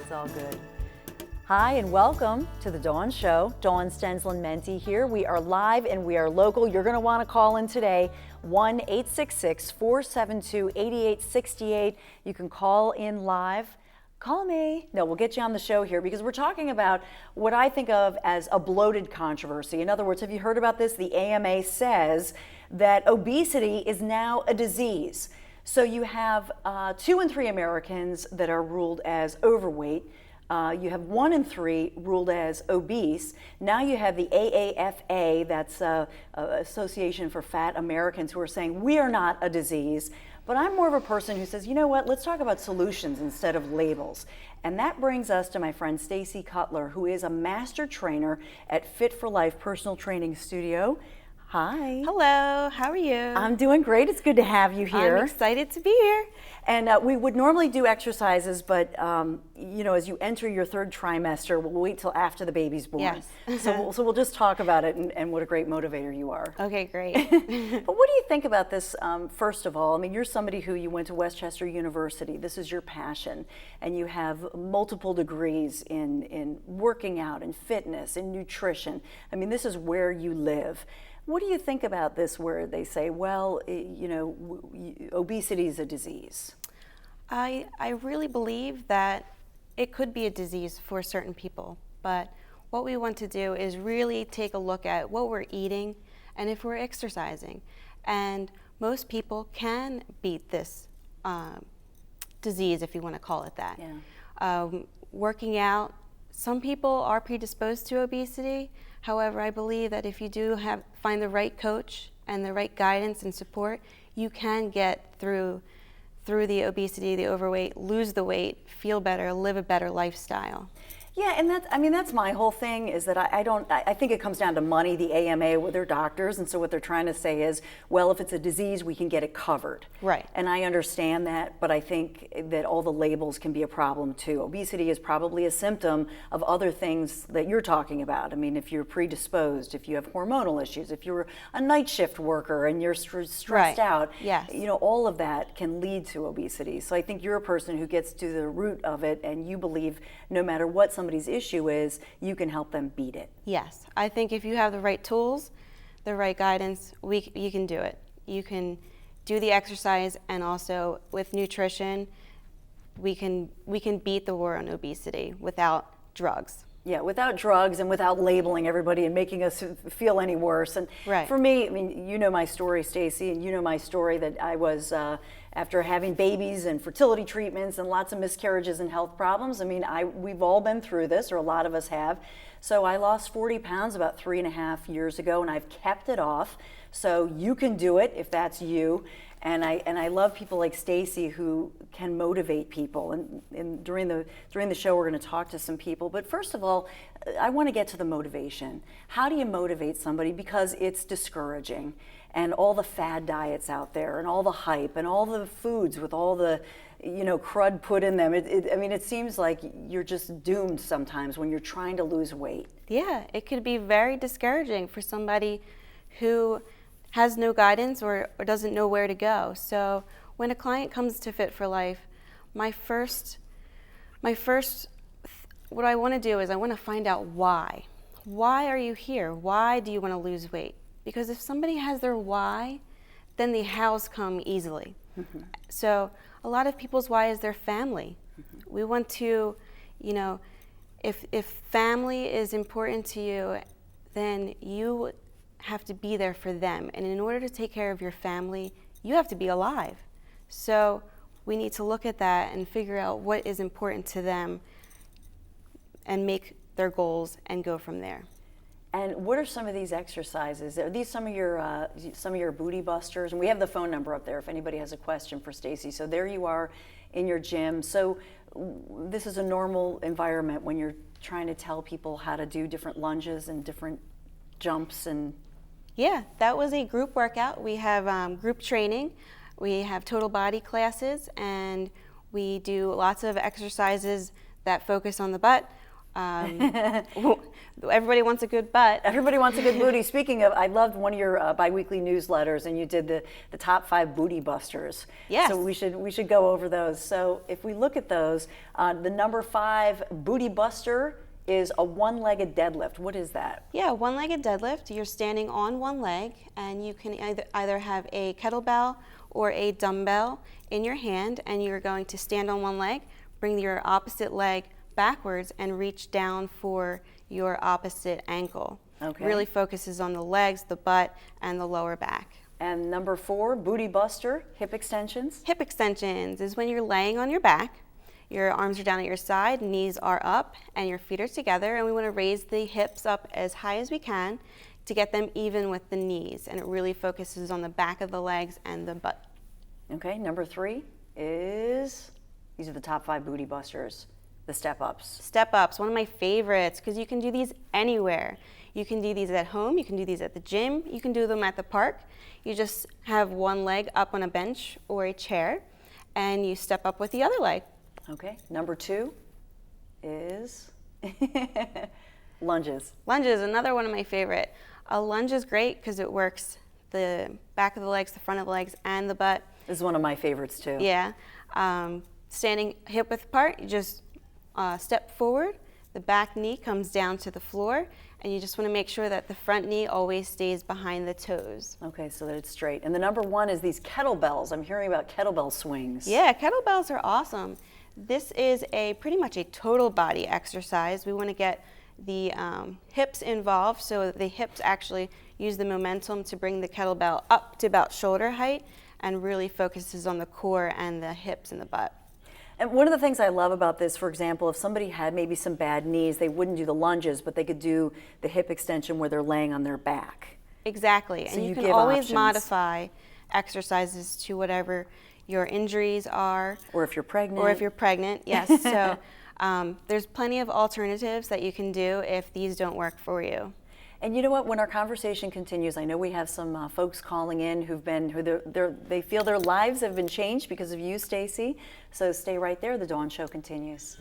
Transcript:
It's all good. Hi, and welcome to the Dawn Show. Dawn Stensland-Menti here. We are live and we are local. You're going to want to call in today, 1-866-472-8868. You can call in live. Call me. No, we'll get you on the show here because we're talking about what I think of as a bloated controversy. In other words, have you heard about this? The AMA says that obesity is now a disease. So you have 2 in 3 Americans that are ruled as overweight. You have 1 in 3 ruled as obese. Now you have the AAFA, that's Association for Fat Americans, who are saying we are not a disease. But I'm more of a person who says, you know what, let's talk about solutions instead of labels. And that brings us to my friend Stacy Cutler, who is a master trainer at Fit for Life Personal Training Studio. Hi. Hello, how are you? I'm doing great. It's good to have you here. I'm excited to be here. And we would normally do exercises, but you know, as you enter your 3rd trimester, we'll wait till after the baby's born. Yes. so we'll just talk about it and what a great motivator you are. Okay, great. But what do you think about this, first of all? I mean, you're somebody who you went to Westchester University. This is your passion. And you have multiple degrees in working out and fitness and nutrition. I mean, this is where you live. What do you think about this where they say, well, you know, obesity is a disease? I really believe that it could be a disease for certain people, but what we want to do is really take a look at what we're eating and if we're exercising. And most people can beat this disease, if you want to call it that. Yeah. Working out, some people are predisposed to obesity. However, I believe that if you do find the right coach and the right guidance and support, you can get through the obesity, the overweight, lose the weight, feel better, live a better lifestyle. Yeah, and that's my whole thing is that I think it comes down to money, the AMA with their doctors, and so what they're trying to say is, well, if it's a disease, we can get it covered. Right. And I understand that, but I think that all the labels can be a problem too. Obesity is probably a symptom of other things that you're talking about. I mean, if you're predisposed, if you have hormonal issues, if you're a night shift worker and you're stressed out, yes. You know, all of that can lead to obesity. So I think you're a person who gets to the root of it, and you believe no matter what somebody's issue is, you can help them beat it. Yes, I think if you have the right tools, the right guidance, you can do it. You can do the exercise, and also with nutrition, we can beat the war on obesity without drugs. Yeah, without drugs and without labeling everybody and making us feel any worse. And right. For me, I mean, you know my story, Stacy, and you know my story that I was, after having babies and fertility treatments and lots of miscarriages and health problems, I mean, we've all been through this, or a lot of us have. So I lost 40 pounds about 3.5 years ago, and I've kept it off. So you can do it if that's you. And I love people like Stacy who can motivate people. And during the show, we're going to talk to some people. But first of all, I want to get to the motivation. How do you motivate somebody? Because it's discouraging. And all the fad diets out there, and all the hype, and all the foods with all the, you know, crud put in them. I mean, it seems like you're just doomed sometimes when you're trying to lose weight. Yeah, it could be very discouraging for somebody who has no guidance or doesn't know where to go. So when a client comes to Fit for Life, what I want to do is I want to find out why. Why are you here? Why do you want to lose weight? Because if somebody has their why, then the hows come easily. Mm-hmm. So a lot of people's why is their family. Mm-hmm. We want to, you know, if family is important to you, then you have to be there for them. And in order to take care of your family, you have to be alive. So we need to look at that and figure out what is important to them and make their goals and go from there. And what are some of these exercises? Are these some of your booty busters? And we have the phone number up there if anybody has a question for Stacy. So there you are in your gym. So this is a normal environment when you're trying to tell people how to do different lunges and different jumps and... Yeah, that was a group workout. We have group training, we have total body classes, and we do lots of exercises that focus on the butt. Everybody wants a good butt. Everybody wants a good booty. Speaking of, I loved one of your biweekly newsletters, and you did the top 5 booty busters. Yes. So we should go over those. So if we look at those, the number 5 booty buster is a one-legged deadlift. What is that? Yeah, one-legged deadlift. You're standing on one leg, and you can either have a kettlebell or a dumbbell in your hand, and you're going to stand on one leg, bring your opposite leg backwards, and reach down for your opposite ankle. Okay. Really focuses on the legs, the butt, and the lower back. And number 4, booty buster, hip extensions. Hip extensions is when you're laying on your back, your arms are down at your side, knees are up, and your feet are together, and we want to raise the hips up as high as we can to get them even with the knees, and it really focuses on the back of the legs and the butt. Okay, number 3 is, these are the top 5 booty busters, the step-ups. Step-ups, one of my favorites, because you can do these anywhere. You can do these at home, you can do these at the gym, you can do them at the park. You just have one leg up on a bench or a chair, and you step up with the other leg. Okay, number 2 is lunges. Lunges, another one of my favorite. A lunge is great because it works the back of the legs, the front of the legs, and the butt. This is one of my favorites too. Yeah. Standing hip width apart, you just step forward, the back knee comes down to the floor, and you just want to make sure that the front knee always stays behind the toes. Okay, so that it's straight. And the number 1 is these kettlebells. I'm hearing about kettlebell swings. Yeah, kettlebells are awesome. This is pretty much a total body exercise. We want to get the hips involved, so the hips actually use the momentum to bring the kettlebell up to about shoulder height, and really focuses on the core and the hips and the butt. And one of the things I love about this, for example, if somebody had maybe some bad knees, they wouldn't do the lunges, but they could do the hip extension where they're laying on their back. Exactly, So and you can give always options. modify exercises to whatever your injuries are. Or if you're pregnant. Or if you're pregnant, yes. So there's plenty of alternatives that you can do if these don't work for you. And you know what? When our conversation continues, I know we have some folks calling in they feel their lives have been changed because of you, Stacy. So stay right there. The Dawn Show continues.